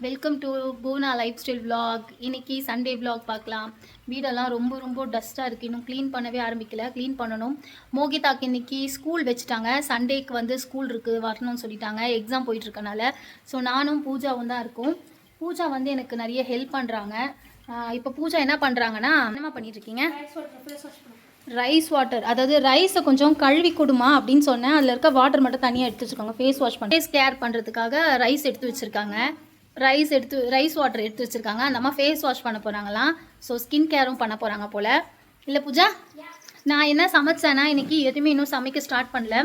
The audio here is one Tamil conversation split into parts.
Welcome to Poona life style vlog. இன்றைக்கி சண்டே விலாக் பார்க்கலாம். வீடெல்லாம் ரொம்ப டஸ்ட்டாக இருக்குது. இன்னும் க்ளீன் பண்ணவே ஆரம்பிக்கல, க்ளீன் பண்ணணும். மோகிதாக்கு இன்றைக்கி ஸ்கூல் வச்சுட்டாங்க. சண்டேக்கு வந்து ஸ்கூல் இருக்குது, வரணும்னு சொல்லிட்டாங்க, எக்ஸாம் போயிட்டுருக்கனால. ஸோ நானும் பூஜாவும் தான் இருக்கோம். பூஜா வந்து எனக்கு நிறைய ஹெல்ப் பண்ணுறாங்க. இப்போ பூஜா என்ன பண்ணுறாங்கன்னா, என்னம்மா பண்ணிகிட்ருக்கீங்க? ரைஸ் வாட்டர், அதாவது ரைஸை கொஞ்சம் கழுவி கொடுமா அப்படின்னு சொன்னேன். அதில் இருக்க வாட்டர் மட்டும் தனியாக எடுத்து வச்சுருக்காங்க. ஃபேஸ் வாஷ் பண்ண, ஃபேஸ் கேர் பண்ணுறதுக்காக ரைஸ் எடுத்து வச்சுருக்காங்க. ரைஸ் வாட்டர் எடுத்து வச்சுருக்காங்க. அந்த அம்மா ஃபேஸ் வாஷ் பண்ண போகிறாங்களாம். ஸோ ஸ்கின் கேரும் பண்ண போகிறாங்க போல். இல்லை பூஜா, நான் என்ன சமைச்சேன்னா இன்றைக்கி எதுவுமே இன்னும் சமைக்க ஸ்டார்ட் பண்ணல.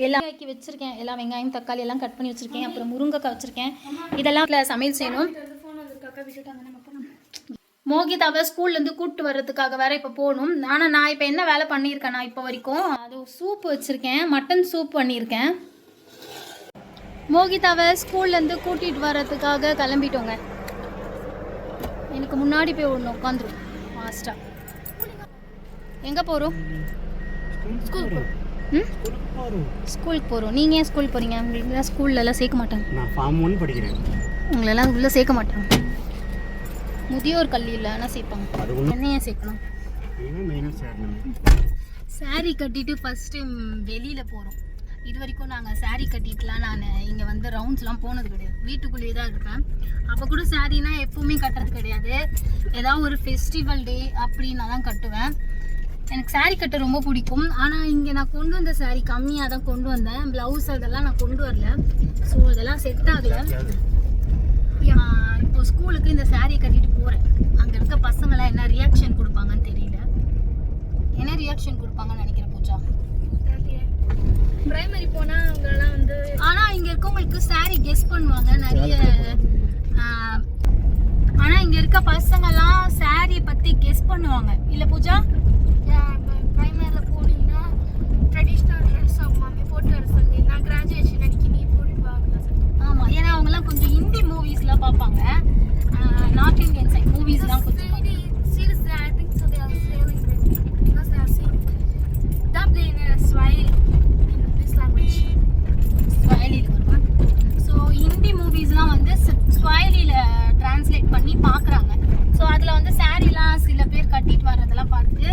எல்லாம் ஆக்கி வச்சுருக்கேன். எல்லாம் வெங்காயம் தக்காளி எல்லாம் கட் பண்ணி வச்சுருக்கேன். அப்புறம் முருங்கைக்காய் வச்சுருக்கேன். இதெல்லாம் சமையல் செய்யணும். மோகிதாவை ஸ்கூல்லேருந்து கூப்பிட்டு வர்றதுக்காக வேறு இப்போ போகணும். ஆனால் நான் இப்போ என்ன வேலை பண்ணியிருக்கேன்னா இப்போ வரைக்கும் அது சூப் வச்சுருக்கேன். மட்டன் சூப் பண்ணியிருக்கேன். மோகிதாவை ஸ்கூல்லேருந்து கூட்டிகிட்டு வர்றதுக்காக கிளம்பிட்டோங்க. எனக்கு முன்னாடி போய் ஒன்று உட்காந்துரும் ஃபாஸ்ட்டாக. எங்கே போகிறோம்? ஸ்கூலுக்கு போகிறோம். நீங்கள் ஏன் ஸ்கூல் போகிறீங்க? உங்களுக்கு ஸ்கூல்லலாம் சேர்க்க மாட்டாங்க. நான் ஃபார்ம் 1 படிக்கிறேன். உங்களெல்லாம் உள்ளே சேர்க்க மாட்டாங்க. முதியோர் கல்வியில் ஆனால் சேர்ப்பாங்க. என்ன ஏன் சேர்க்கணும்? சாரீ கட்டிட்டு ஃபஸ்ட் டைம் வெளியில் போகிறோம். இது வரைக்கும் நாங்கள் சாரீ கட்டிட்டுலாம் நான் இங்கே வந்து ரவுண்ட்ஸ்லாம் போனது கிடையாது. வீட்டுக்குள்ளேயே தான் இருப்பேன். அப்போ கூட சாரீனா எப்போவுமே கட்டுறது கிடையாது. ஏதாவது ஒரு ஃபெஸ்டிவல் டே அப்படின்னா தான் கட்டுவேன். எனக்கு சாரீ கட்ட ரொம்ப பிடிக்கும். ஆனால் இங்கே நான் கொண்டு வந்த சாரீ கம்மியாக தான் கொண்டு வந்தேன். ப்ளவுஸ் அதெல்லாம் நான் கொண்டு வரல. ஸோ இதெல்லாம் செட் ஆகலை. இப்போ ஸ்கூலுக்கு இந்த சாரீ கட்டிட்டு போகிறேன். அங்கே இருக்க பசங்களாம் என்ன ரியாக்ஷன் கொடுப்பாங்கன்னு தெரியல. என்ன ரியாக்ஷன் கொடுப்பாங்கன்னு நினைக்கிறேன் பூஜா. பிரைமரி போனால் அவங்கெல்லாம் வந்து, ஆனால் இங்கே இருக்கவங்களுக்கு சாரீ கெஸ் பண்ணுவாங்க நிறைய. ஆனால் இங்கே இருக்க பசங்கள்லாம் சாரீ பற்றி கெஸ் பண்ணுவாங்க. இல்லை பூஜா? பிரைமரியில் போனீங்கன்னா ட்ரெடிஷ்னல் ட்ரெஸ் அவங்க போட்டு வர சொல்லி, நான் கிராஜுவேஷன் அன்னைக்கு நீ போட்டு வாங்கலாம். ஆமாம், ஏன்னா அவங்கெல்லாம் கொஞ்சம் ஹிந்தி மூவிஸ்லாம் பார்ப்பாங்க. நார்த் இந்தியன் சைட் மூவிஸ்லாம் கொஞ்சம். Seriously, I think so they are sailing with me because they are seeing dubbed in Swahili in this language. ஸ்வாயிலியில் வருவாங்க. ஸோ ஹிந்தி மூவிஸ்லாம் வந்து ஸ்வாயிலியில் ட்ரான்ஸ்லேட் பண்ணி பார்க்குறாங்க. ஸோ அதில் வந்து சாரீலாம் சில பேர் கட்டிட்டு வர்றதெல்லாம் பார்த்து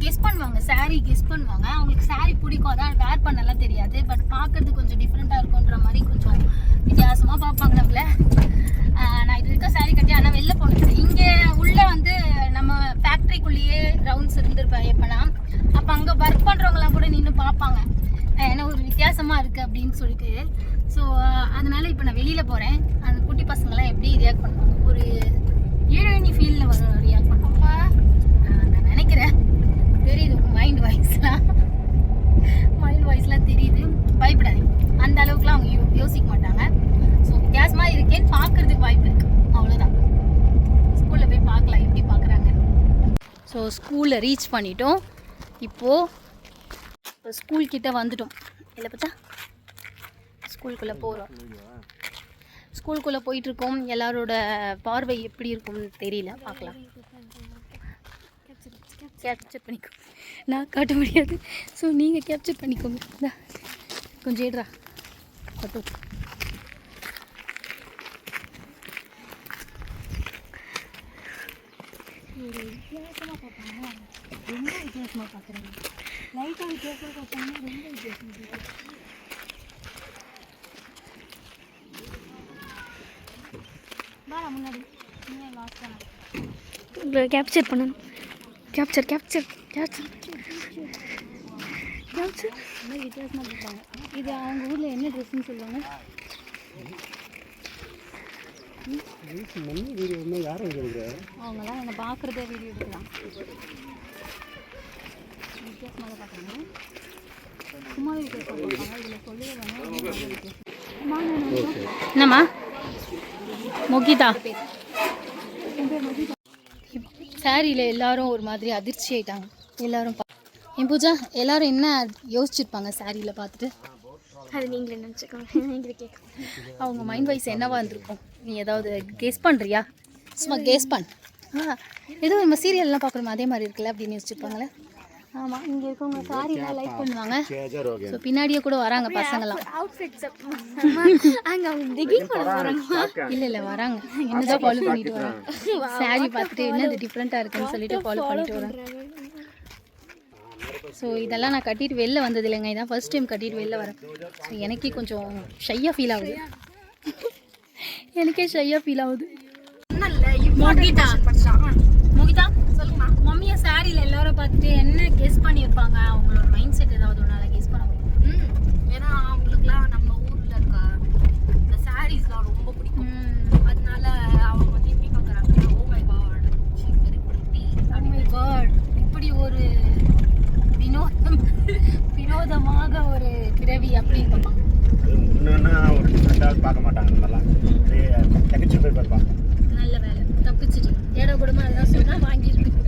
கெஸ் பண்ணுவாங்க. சாரீ கெஸ் பண்ணுவாங்க. அவங்களுக்கு சாரீ பிடிக்கும், அதான் வேர் பண்ணலாம் தெரியாது. பட் பார்க்கறது கொஞ்சம் டிஃப்ரெண்ட்டாக இருக்குன்ற மாதிரி கொஞ்சம் வித்தியாசமாக பார்ப்பாங்க நம்மள. நான் இது வரைக்கும் சாரீ கட்டி ஆனால் வெளில போனது. இங்கே உள்ளே வந்து நம்ம ஃபேக்ட்ரிக்குள்ளேயே ரவுண்ட்ஸ் இருந்திருப்பேன் எப்போனா. அப்போ அங்கே ஒர்க் பண்ணுறவங்களாம் கூட நின்று பார்ப்பாங்க, ஏன்னா ஒரு வித்தியாசமாக இருக்குது அப்படின்னு சொல்லிட்டு. ஸோ அதனால் இப்போ நான் வெளியில் போகிறேன். அந்த குட்டி பசங்களாம் எப்படி ரியாக்ட் பண்ணுவாங்க, ஒரு ஹீரோயினி ஃபீல்டில் ரியாக்ட் பண்ணுவாங்க நான் நினைக்கிறேன். தெரியுது மைண்ட் வாய்ஸ்லாம் தெரியுது. பயப்படாதீங்க, அந்த அளவுக்குலாம் அவங்க யோசிக்க மாட்டாங்க. ஸோ வித்தியாசமாக இருக்கேன்னு பார்க்குறதுக்கு வாய்ப்பு இருக்குது, அவ்வளோதான். ஸ்கூலில் போய் பார்க்கலாம் எப்படி பார்க்குறாங்க. ஸோ ஸ்கூலில் ரீச் பண்ணிட்டோம். இப்போ ஸ்கூல்கிட்ட வந்துட்டோம். இல்லை பார்த்தா ஸ்கூலுக்குள்ளே போகிறோம். ஸ்கூலுக்குள்ளே போயிட்டுருக்கோம். எல்லாரோட பார்வை எப்படி இருக்கும்னு தெரியல, பார்க்கலாம். கேப்சர் பண்ணிக்கோ, நான் காட்ட முடியாது. ஸோ நீங்கள் கேப்சர் பண்ணிக்கோங்க. கொஞ்சம் ஏடுறா ஃபோட்டோ. வித்தியாசமாக பார்ப்பாங்க, ரொம்ப வித்தியாசமாக பார்க்குறாங்க. லைட்டாக வித்தியாசமாக பார்த்தாங்கன்னா ரொம்ப வித்தியாசமாக. முன்னாடி கேப்சர் பண்ணணும். கேப்சர் கேப்சர் கேப்சர் கேப்சர் ரொம்ப வித்தியாசமாக பார்ப்பாங்க. இது அவங்க ஊரில் என்ன ட்ரெஸ்ஸுன்னு சொல்லுவாங்க? அவங்களாம் என்னை பார்க்குறதே வீடியோ எடுக்கலாம். வித்தியாசமாக பார்க்குறாங்க, சும்மாவே வித்தியாசமாக பார்ப்பாங்க. இதில் சொல்லுவாங்க என்னம்மா மோகிதா. சாரியில் எல்லாரும் ஒரு மாதிரி அதிர்ச்சி ஆயிட்டாங்க. எல்லாரும் என் பூஜா எல்லாரும் என்ன யோசிச்சிருப்பாங்க சாரியில் பார்த்துட்டு? அது நீங்களே நினச்சிக்கோங்க, நீங்களே கேட்க. அவங்க மைண்ட் வைஸ் என்னவா இருந்திருக்கும்? நீ ஏதாவது கெஸ் பண்ணுறியா? சும்மா கெஸ் பண்ண. ஏதோ நம்ம சீரியல்லாம் பார்க்குறோம் அதே மாதிரி இருக்குல்ல அப்படின்னு யோசிச்சிருப்பாங்களே. ஆமாம், இங்கே இருக்கவங்க சாரிலாம் லைக் பண்ணுவாங்க. ஸோ பின்னாடியே கூட வராங்க பசங்களாம். outfits அங்க அவங்க digging பண்ண போறாங்க. இல்லை வராங்க, என்னதான் ஃபாலோ பண்ணிட்டு வராங்க. சாரி பார்த்துட்டு என்னது டிஃப்ரெண்ட்டாக இருக்குன்னு சொல்லிட்டு ஃபாலோ பண்ணிட்டு வராங்க. ஸோ இதெல்லாம் நான் கட்டிட்டு வெளில வந்தது இல்லைங்க, இதான் ஃபர்ஸ்ட் டைம் கட்டிட்டு வெளில வரேன். ஸோ எனக்கே கொஞ்சம் ஷையாக ஃபீல் ஆகுது. எனக்கே ஷையாக ஃபீல் ஆகுது. மோகிதா மோகிதா சொல்லுங்கம்மா. மம்மியை சாரியில் எல்லாரும் பார்த்துட்டு என்ன கெஸ் பண்ணியிருப்பாங்க, அவங்களோட மைண்ட் செட் ஏதாவது ஒன்றால் கெஸ் பண்ண முடியும். ஏன்னா அவங்களுக்குலாம் நம்ம ஊர்ல இருக்க இந்த சாரீஸ்லாம் ரொம்ப பிடிக்கும். அதனால அவங்க வந்து எப்படி பார்க்குறாங்க, oh my God she is very pretty. Oh my God, இப்படி ஒரு வினோதமாக ஒரு பிறவி அப்படின்னு பார்ப்பாங்க. பார்க்க மாட்டாங்க, நல்ல வேலை தப்பிச்சிட்டு ஏடா கூடமா அதெல்லாம் சொன்னால் வாங்கியிருக்கீங்க.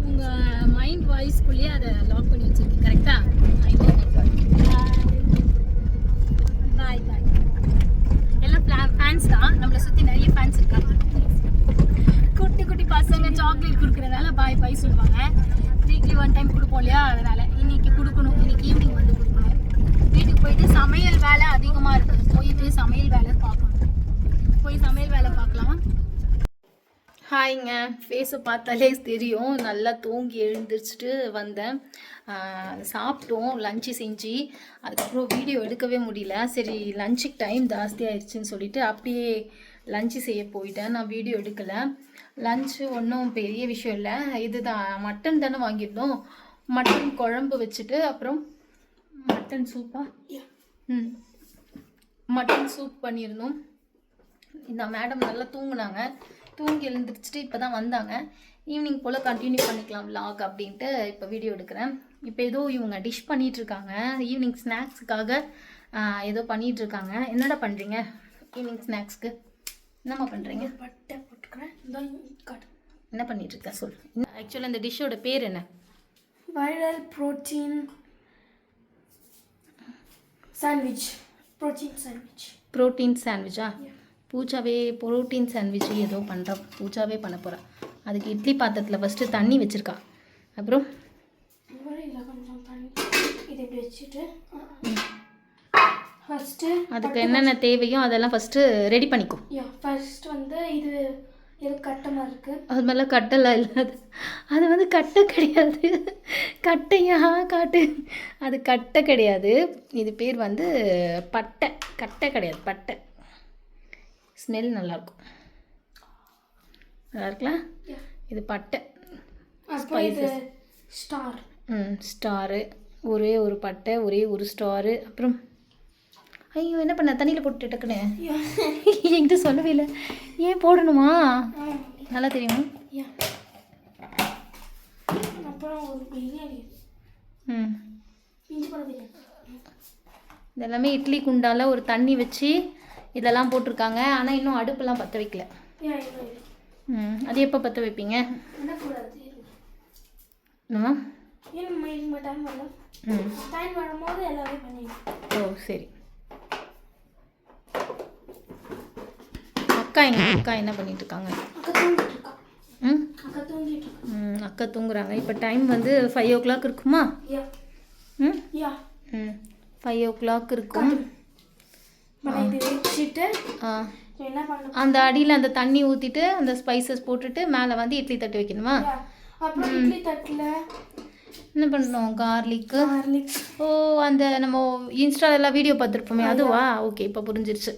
உங்கள் மைண்ட் வாய்ஸ்குள்ளேயே அதை லாக் பண்ணி வச்சுருக்கீங்க. கரெக்டா? பாய் பாய். எல்லாம் ஃபேன்ஸ் தான், நம்மளை சுற்றி நிறைய ஃபேன்ஸ் இருக்காங்க. குட்டி குட்டி பசங்க சாக்லேட் கொடுக்குறதால பாய் பாய் சொல்லுவாங்க. வீக்லி 1 டைம் கொடுப்போம் இல்லையா, அதனால் இன்னைக்கு கொடுக்கணும். இன்னைக்கு ஈவினிங் வந்து கொடுக்கணும். வீட்டுக்கு போயிட்டு சமையல் வேலை அதிகமாக இருக்குது, போயிட்டு சமையல் வேலை பார்க்கணும். போய் சமையல் வேலை பார்க்கலாம். ஹாய்ங்க, ஃபேஸை பார்த்தாலே தெரியும். நல்லா தூங்கி எழுந்திரிச்சிட்டு வந்தேன். சாப்பிட்டோம், லஞ்சு செஞ்சு. அதுக்கப்புறம் வீடியோ எடுக்கவே முடியல. சரி லஞ்சுக்கு டைம் ஜாஸ்தி ஆயிடுச்சுன்னு சொல்லிட்டு அப்படியே லஞ்சு செய்ய போயிட்டேன். நான் வீடியோ எடுக்கலை. லஞ்சு ஒன்றும் பெரிய விஷயம் இல்லை. இதுதான் மட்டன் தானே வாங்கியிருந்தோம். மட்டன் குழம்பு வச்சுட்டு அப்புறம் மட்டன் சூப்பா மட்டன் சூப் பண்ணியிருந்தோம். இந்த மேடம் நல்லா தூங்குனாங்க. தூங்கி எழுந்திரிச்சிட்டு இப்போ தான் வந்தாங்க. ஈவினிங் போல் கண்டினியூ பண்ணிக்கலாம் vlog அப்படின்ட்டு இப்போ வீடியோ எடுக்கிறேன். இப்போ ஏதோ இவங்க டிஷ் பண்ணிகிட்ருக்காங்க. ஈவினிங் ஸ்நாக்ஸுக்காக ஏதோ பண்ணிகிட்ருக்காங்க. என்னடா பண்ணுறீங்க ஈவினிங் ஸ்நாக்ஸ்க்கு? என்னம்மா பண்ணுறீங்க? பட்டை போட்டுக்கிறேன். என்ன பண்ணிகிட்ருக்க சொல். ஆக்சுவலாக இந்த டிஷ்ஷோட பேர் என்ன? Viral protein sandwich. ப்ரோட்டீன் சாண்ட்விச்சா? பூஜாவே ப்ரோட்டீன் சாண்ட்விச் ஏதோ பண்ணுறா. பூஜாவே பண்ண போகிறா. அதுக்கு இட்லி பாத்திரத்தில் ஃபஸ்ட்டு தண்ணி வச்சுருக்கா. அப்புறம் கொஞ்சம் தண்ணி இதை இப்படி வச்சுட்டு ஃபஸ்ட்டு அதுக்கு என்னென்ன தேவையோ அதெல்லாம் ஃபஸ்ட்டு ரெடி பண்ணிக்கோ. ஃபர்ஸ்ட் வந்து இது கட்டமாக இருக்குது. அது மேலே கட்டெல்லாம் இல்லை, அது வந்து கட்டை கிடையாது. கட்டையா காட்டு, அது கட்டை கிடையாது. இது பேர் வந்து பட்டை. கட்டை கிடையாது, பட்டை. ஸ்மெல் நல்லாயிருக்கும். நல்லா இருக்கலாம். இது பட்டை. Spices star. ஸ்டாரு. ஒரே ஒரு பட்டை, ஒரே ஒரு ஸ்டாரு. அப்புறம் ஐயோ என்ன பண்ண, தண்ணியில் போட்டு டக்குன்னு என்கிட்ட சொல்லவே இல்லை. ஏன் போடணுமா? நல்லா தெரியுமா? அப்புறம் ஒரு பிரியாணி. இதெல்லாமே இட்லி குண்டால ஒரு தண்ணி வச்சு இதெல்லாம் போட்டிருக்காங்க. ஆனால் இன்னும் அடுப்பெல்லாம் பற்ற வைக்கல. அது எப்போ பற்ற வைப்பீங்க? ஓ சரி. அக்கா என்ன பண்ணிட்டு இருக்காங்க? அக்கா தூங்குறாங்க. இப்போ டைம் வந்து 5 o'clock இருக்குமா? 5 o'clock இருக்கும். அந்த அடியில் அந்த தண்ணி ஊற்றிட்டு அந்த ஸ்பைசஸ் போட்டுட்டு மேலே வந்து இட்லி தட்டு வைக்கணுமா? இட்லி தட்டில் என்ன பண்ணணும்? கார்லிக்கு. ஓ அந்த நம்ம இன்ஸ்டாலெல்லாம் வீடியோ பார்த்துருப்போமே அதுவா? ஓகே இப்போ புரிஞ்சிருச்சு.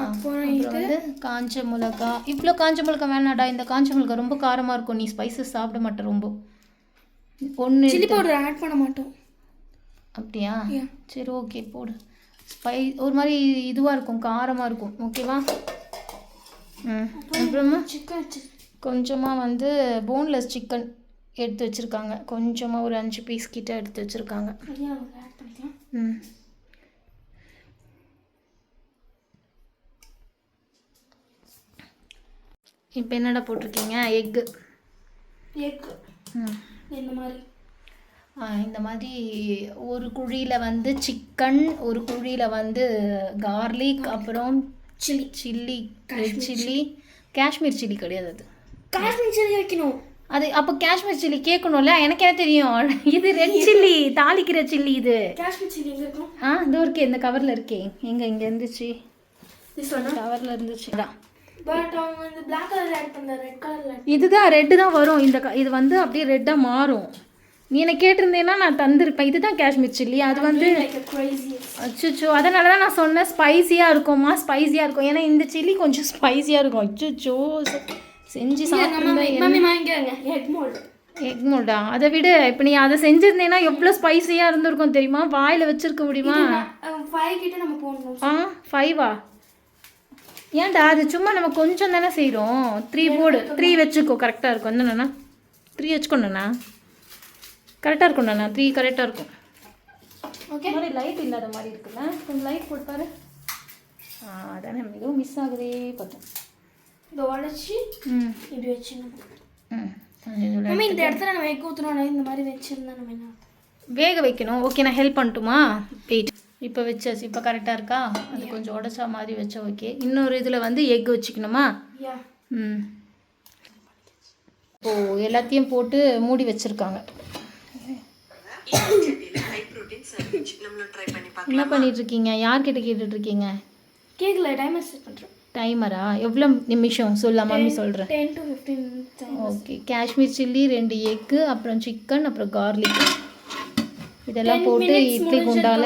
அப்புறம் வந்து காஞ்ச மிளகா. இவ்வளோ காஞ்ச மிளகா வேணாடா, இந்த காஞ்ச மிளகா ரொம்ப காரமாக இருக்கும். நீ ஸ்பைசஸ் சாப்பிட மாட்டேன் ரொம்ப. ஒன்று சில்லி பவுடர் ஆட் பண்ண மாட்டோம். அப்படியா? சரி ஓகே போடு. ஒரு மாதிரி இதுவாக இருக்கும், காரமாக இருக்கும். ஓகேவா? அப்புறமா கொஞ்சமாக வந்து போன்லெஸ் சிக்கன் எடுத்து வச்சுருக்காங்க. கொஞ்சமாக ஒரு 5 பீஸ் கிட்ட எடுத்து வச்சுருக்காங்க. இப்போ என்னடா போட்டிருக்கீங்க? எக்கு. இந்த மாதிரி ஒரு குழியில் வந்து சிக்கன், ஒரு குழியில் வந்து கார்லிக், அப்புறம் சில்லி. காஷ்மீர் சில்லி கிடையாது, அது காஷ்மீர் சில்லி வைக்கணும். அது அப்போ காஷ்மீர் சில்லி கேட்கணும்ல, எனக்கு என்ன தெரியும். இது ரெட் சில்லி, தாளிக்கிற சில்லி இது. காஷ்மீர் சில்லி எங்க இருக்கும்? இதோ இருக்கே, இந்த கவரில் இருக்கே. இங்கே இருந்துச்சு, திஸ் ஒன். கவரில் இருந்துச்சு. அதான் பட் அவங்க இந்த Black கலர் ஆட் பண்ணல, ரெட் கலர்ல. இதுதான் ரெட்டு தான் வரும். இது வந்து அப்படியே ரெட்டாக மாறும். நீ என்ன கேட்டிருந்தேன்னா நான் தந்திருப்பேன். இதுதான் காஷ்மீர் சில்லி. அது வந்து அச்சுச்சோ, அதனால தான் நான் சொன்னேன் ஸ்பைஸியாக இருக்கும்மா, ஸ்பைஸியாக இருக்கும். ஏன்னா இந்த சில்லி கொஞ்சம் ஸ்பைஸியாக இருக்கும். அச்சுச்சோ, செஞ்சு எக் மோல்டா? அதை விட இப்போ நீ அதை செஞ்சிருந்தேன்னா எவ்வளோ ஸ்பைஸியாக இருந்திருக்கும் தெரியுமா? வாயில் வச்சிருக்க முடியுமா? 5 கிட்ட நம்ம போடணும். 5ஆ? ஏன்டா அது சும்மா நம்ம கொஞ்சம் தானே செய்கிறோம். 3 போர்டு, 3 வச்சுக்கோ, கரெக்டாக இருக்கும். என்னண்ணா 3 வச்சுக்கோண்ணா, கரெக்டாக இருக்கும்ண்ணா. 3 கரெக்டாக இருக்கும். ஓகே, மாதிரி லைட் இல்லாத மாதிரி இருக்குல்ல, கொஞ்சம் லைட் போட்டாரு. அதானே மிகவும் மிஸ் ஆகுதே பார்த்தோம். இதை உடச்சி இப்படி வச்சுக்கணும். இந்த இடத்துல நம்ம எக் ஊற்றணும், இந்த மாதிரி வச்சுருந்தா நம்ம என்ன வேக வைக்கணும். ஓகே, நான் ஹெல்ப் பண்ணட்டுமா? வெயிட், இப்போ வச்சாச்சு. இப்போ கரெக்டாக இருக்கா? அது கொஞ்சம் உடச்சா மாதிரி வச்சா ஓகே. இன்னொரு இதில் வந்து எக் வச்சுக்கணுமா? ஓ, எல்லாத்தையும் போட்டு மூடி வச்சுருக்காங்க. என்ன பண்ணிட்டு இருக்கீங்க? யார்கிட்ட கேட்டுட்டு இருக்கீங்க? கேட்கல, டைமர் செட் பண்ணுறேன். டைமரா? எவ்வளோ நிமிஷம் சொல்லலாம்? மம்மி சொல்கிறேன். 10 to 15 minutes. Okay, Kashmir chilli, 2 egg, அப்புறம் சிக்கன், அப்புறம் கார்லிக், இதெல்லாம் போட்டு இட்லி குண்டால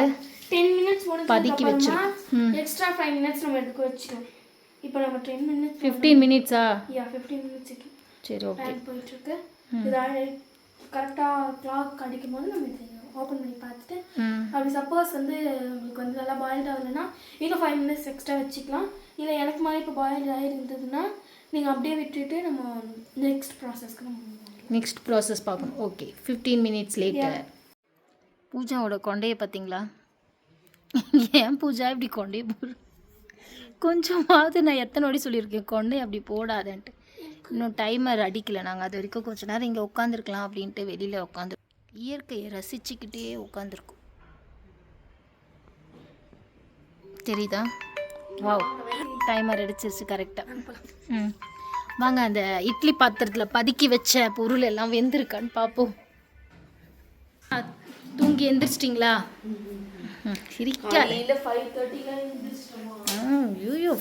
10 minutes பதுக்கி வச்சிருக்கோம். எக்ஸ்ட்ரா 5 minutes நம்ம எடுத்து வச்சுக்கோம். இப்போ நம்ம 10 minutes 15 மினிட்ஸா? 15 minutes. சரி, ஓகே. டைம் போயிட்டு இருக்கு. இது கரெக்டாக கிளாக் அடிக்கும் போது நம்ம இதை ஓப்பன் பண்ணி பார்த்துட்டு, அப்படி சப்போஸ் வந்து உங்களுக்கு வந்து நல்லா பாயில்ட் ஆகலைன்னா இன்னும் 5 minutes எக்ஸ்ட்ரா வச்சுக்கலாம். இல்லை எனக்கு மாதிரி இப்போ பாயில்ட் ஆகிருந்ததுன்னா நீங்கள் அப்படியே விட்டுட்டு நம்ம நெக்ஸ்ட் ப்ராசஸ்க்கு பார்க்கணும். Okay, 15 minutes later. பூஜாவோட கொண்டையை பார்த்தீங்களா? ஏன் பூஜா இப்படி கொண்டையை போடு? கொஞ்சமாவது நான் எத்தனை வாட்டி சொல்லியிருக்கேன் கொண்டை அப்படி போடாதன்ட்டு. இன்னும் டைமர் அடிக்கலை. நாங்கள் அது வரைக்கும் கொஞ்சம் நேரம் இங்கே உட்காந்துருக்கலாம் அப்படின்ட்டு வெளியில் உட்காந்து இயற்கையை ரசிச்சுக்கிட்டே உட்காந்துருக்கோம். தெரியுதா? வாவ், டைமர் அடிச்சிருச்சு கரெக்டாக. வாங்க அந்த இட்லி பாத்திரத்தில் பதுக்கி வச்ச பொருள் எல்லாம் வெந்திருக்கான்னு பார்ப்போம். தூங்கி எந்திரிச்சிட்டிங்களா? சிரிக்காது.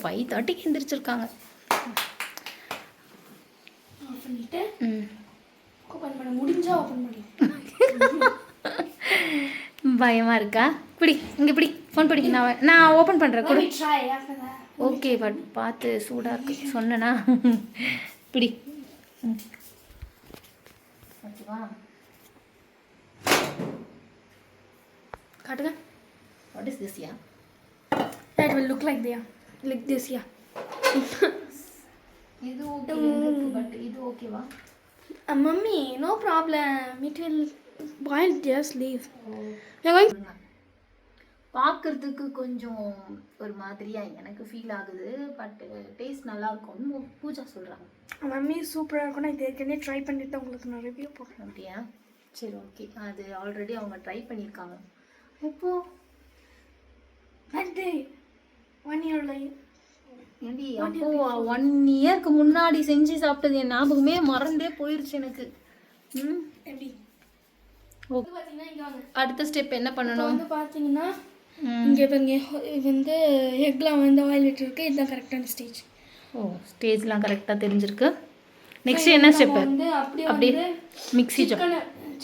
5:30க்கு எந்திரிச்சிருக்காங்க. பயமா இருக்கா? பிடி, இங்கே பிடி, ஃபோன் பிடி, நான் ஓப்பன் பண்ணுறேன் கூட. ஓகே, பட் பார்த்து சூடாக இருக்கு சொன்னேன்னா. பிடி. ஓகேவா? காட்டுங்க. What is this? Yeah, that will look like this. Yeah. இது ஓகே, பட் இது ஓகேவா? Mummy, no problem. It will boil. Just leave. பார்க்கறதுக்கு கொஞ்சம் ஒரு மாதிரியா எனக்கு ஃபீல் ஆகுது, பட் டேஸ்ட் நல்லா இருக்கும்னு பூஜா சொல்கிறாங்க. மம்மி சூப்பராக இருக்கும். நான் இது ஏற்கனவே ட்ரை பண்ணிட்டு உங்களுக்கு நான் ரிவ்யூ போடுறேன். அப்படியா? சரி, ஓகே. அது ஆல்ரெடி அவங்க ட்ரை பண்ணியிருக்காங்க. இப்போ பர்த்டே 1 year ஏண்டி அப்போ 1 இயருக்கு முன்னாடி செஞ்சு சாப்பிட்டது என் ஞாபகமே மறந்தே போயிருச்சு எனக்கு. எப்படி? ஓகே, அடுத்த ஸ்டெப் என்ன பண்ணணும்? வந்து பார்த்தீங்கன்னா இங்கே வந்து எக்லாம் வந்து ஆயில் விட்டுருக்கு. இதுதான் கரெக்டான ஸ்டேஜ். ஸ்டேஜ்லாம் கரெக்டாக தெரிஞ்சிருக்கு. நெக்ஸ்ட் என்ன ஸ்டெப்? வந்து அப்படியே மிக்ஸி ஜார்,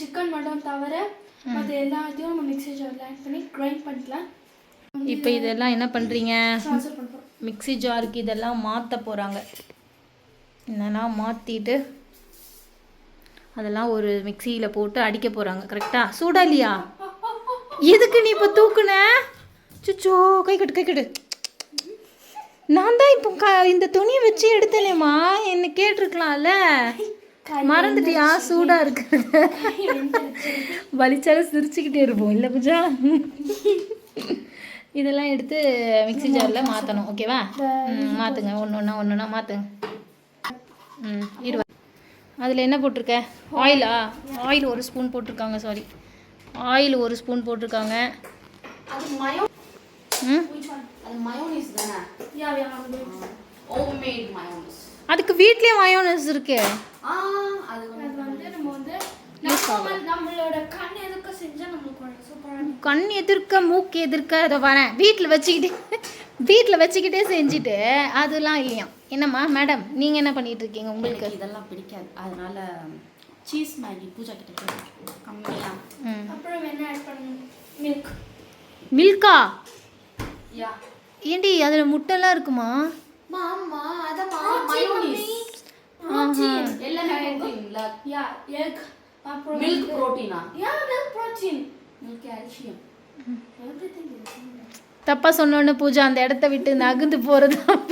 சிக்கன் மட்டும் தவிர அது எல்லாத்தையும் நம்ம மிக்ஸி ஜாரில் ஆட் பண்ணி கிரைண்ட் பண்ணிக்கலாம். இப்போ இதெல்லாம் என்ன பண்ணுறீங்க? ட்ரான்ஸ்ஃபர் பண்ணுறோம். மிக்ஸி ஜாருக்கு இதெல்லாம் மாற்ற போகிறாங்க. என்னென்னா மாற்றிட்டு அதெல்லாம் ஒரு மிக்சியில் போட்டு அடிக்க போகிறாங்க. கரெக்டாக? சூடா இல்லையா? எதுக்கு நீ இப்போ தூக்குன? சுச்சோ, கை கட்டு. நான் தான் இப்போ இந்த துணியை வச்சு எடுத்தேனேம்மா, என்ன கேட்டிருக்கலாம்ல. மறந்துட்டியா? சூடாக இருக்கு. வலிச்சாலும் சிரிச்சுக்கிட்டே இருப்போம் இல்லை பூஜா? இதெல்லாம் எடுத்து மிக்ஸி ஜாரில் மாற்றணும். ஓகேவா? மாற்றுங்க, ஒன்று மாற்றுங்க. அதில் என்ன போட்டிருக்க? ஆயிலா? ஆயில் 1 ஸ்பூன் போட்டிருக்காங்க. சாரி, ஆயில் 1 ஸ்பூன் போட்டிருக்காங்க. அதுக்கு வீட்லேயே மயோனஸ் இருக்கு. யூஸ் ஆகும். நம்மளோட கண் எதுக்கு செஞ்சா நம்மளுக்கு சூப்பரா கண் எதிர்க்க மூக்கு எதிர்க்க அதை வரேன் வீட்டில் வச்சுக்கிட்டே செஞ்சுட்டு அதெல்லாம் இல்லையா. என்னம்மா மேடம் நீங்கள் என்ன பண்ணிட்டு இருக்கீங்க? உங்களுக்கு இதெல்லாம் பிடிக்காது, அதனால சீஸ் மேகி பூஜா கிட்ட கம்மியா. அப்புறம் என்ன ஆட் பண்ணணும்? மில்க். மில்கா? யா ஏண்டி அதில் முட்டைலாம் இருக்குமா? மாமா அத மயோனீஸ் எல்லாமே புரோட்டீன்ல. Yeah egg. அப்புறம் மில்க் புரோட்டீனா? Yeah milk protein. Milk calcium. Everything. தப்பாக சொன்னோன்னு பூஜா அந்த இடத்த விட்டு நகர்ந்து போகிறது தான்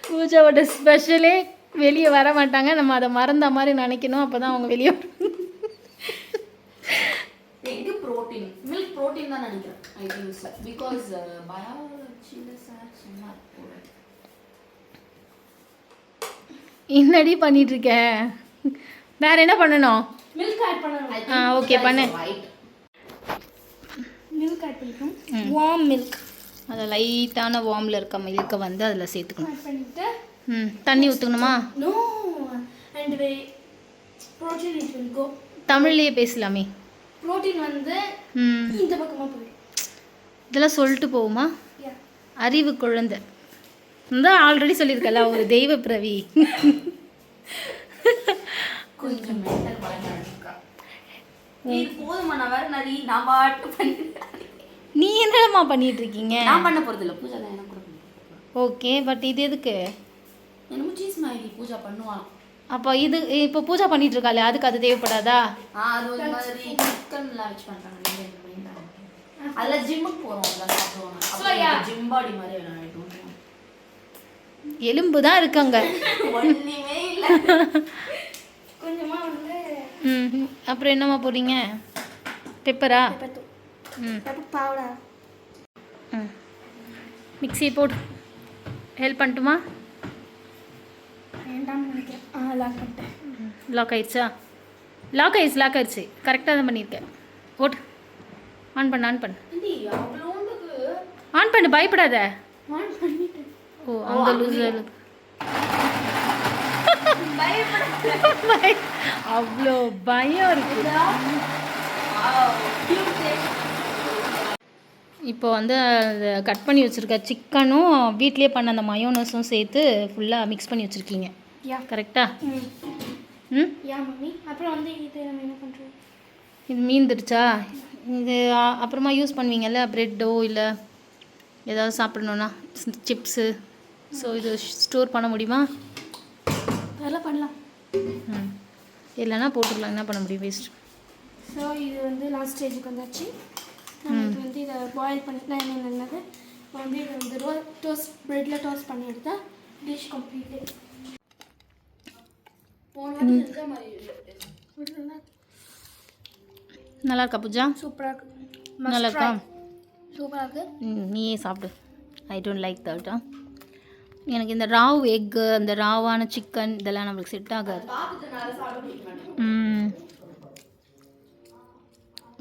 பூஜாவோட ஸ்பெஷலே. வெளியே வர மாட்டாங்க, நம்ம அதை மறந்த மாதிரி நினைக்கணும், அப்போ தான் அவங்க வெளியே எக் புரோட்டீன், மில்க் புரோட்டீன் தான் நினைக்கிறேன். ஐ திங்க் சோ பிகாஸ் பயாலஜில சார் சொன்னார். என்னடி பண்ணிட்டு இருக்க? வேற என்ன பண்ணணும்? மில்க் ஆட் பண்ணணும். ஓகே பண்ணு. மில்க் ஆட் பண்ணிக்கணும். Warm milk. அதை லைட்டான வார்மில் இருக்க மில்கை வந்து அதில் சேர்த்துக்கணும். ஆட் பண்ணிட்டு தண்ணி ஊற்றுக்கணுமா? No and protein it will go. தமிழ்லேயே பேசலாமே. புரோட்டீன் வந்து இந்த பக்கமாக போயிடும். இதெல்லாம் சொல்லிட்டு போகுமா? யா அறிவு குழந்தை தான் ஆல்ரெடி சொல்லியிருக்கல, ஒரு தெய்வ பிறவி. கொஞ்சம் மென்டல் வளர்ந்துருக்கா. இது போதுமா? நான் வேற நிறைய நான் பாட்டு பண்ணிட்டேன். நீ என்னமா பண்ணிட்டு இருக்கீங்க? நான் பண்ண போறது இல்ல, பூஜா தான் எனக்கு கொடுக்கணும். ஓகே, பட் இது எதுக்கு? என்னமோ சீஸ் மேகி பூஜா பண்ணுவான். அப்போ இது இப்போ பூஜா பண்ணிட்டு இருக்காளே, அதுக்கு அது தேவைப்படாதா? அது ஒரு மாதிரி சிக்கன்லாம் வச்சு பண்றாங்க. அதில் ஜிம்முக்கு போகிறோம், அதெல்லாம் சாப்பிடுவாங்க. ஜிம் பாடி மாதிரி ஆகிடும். எலும்பு தான் இருக்காங்க, ஒன்றுமே இல்லை. கொஞ்சமாக வந்து அப்புறம் என்னம்மா போடுறீங்க? பெப்பரா? Pepper powder. மிக்ஸி போடு. ஹெல்ப் பண்ணட்டுமா? வேண்டாம்னு நினைக்கிறேன். லாக் பண்ணிட்டேன். லாக் ஆயிடுச்சா? லாக் ஆயிடுச்சு. கரெக்டாக தான் பண்ணியிருக்கேன். ஓட்டு. ஆன் பண்ணு. அவ்வளோண்டுக்கு ஆன் பண்ணு, பயப்படாத. ஆன் பண்ணிட்டேன். ஓ அந்த லூஸ் அவ்வளோ பயம் இருக்கு. இப்போ வந்து அதை கட் பண்ணி வச்சுருக்க சிக்கனும் வீட்லேயே பண்ண அந்த மயோனஸும் சேர்த்து ஃபுல்லாக மிக்ஸ் பண்ணி வச்சுருக்கீங்க. யா கரெக்டா? யா மம்மி. அப்புறம் வந்து இது நம்ம என்ன பண்ணுறோம்? இது மீந்துடுச்சா? இது அப்புறமா யூஸ் பண்ணுவீங்கல்ல, ப்ரெட்டோ இல்லை ஏதாவது சாப்பிடணுன்னா, சிப்ஸு. ஸோ இது ஸ்டோர் பண்ண முடியுமா? அதெல்லாம் பண்ணலாம். இல்லைன்னா போட்டுக்கலாம், என்ன பண்ண முடியும், வேஸ்ட். ஸோ இது வந்து லாஸ்ட் ஸ்டேஜுக்கு வந்தாச்சு. நம்ம இது வந்து இதை பாயில் பண்ணிட்டு என்னது வந்து இதை வந்து டோஸ்ட் ப்ரெட்டில் டோஸ்ட் பண்ணி எடுத்தால் டிஷ் கம்ப்ளீட்டு. நல்லா இருக்கா பூஜா? சூப்பராக இருக்கு. நல்லா இருக்கா? சூப்பராக இருக்குது. நீயே சாப்பிடு. I don't like that. எனக்கு இந்த ராவ் எக்கு, அந்த ராவான சிக்கன் இதெல்லாம் நம்மளுக்கு செட் ஆகாது.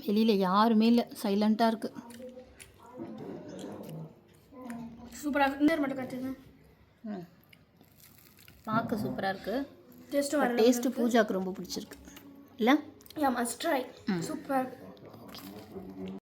வெளியில் யாருமே இல்லை, சைலண்ட்டாக இருக்குது. சூப்பராக இந்த மட்டும் கற்றுங்க. பார்க்க சூப்பராக இருக்குது. டேஸ்ட்டு பூஜாவுக்கு ரொம்ப பிடிச்சிருக்கு இல்லை? யா மஸ்ட் ட்ரை. சூப்பராக இருக்குது.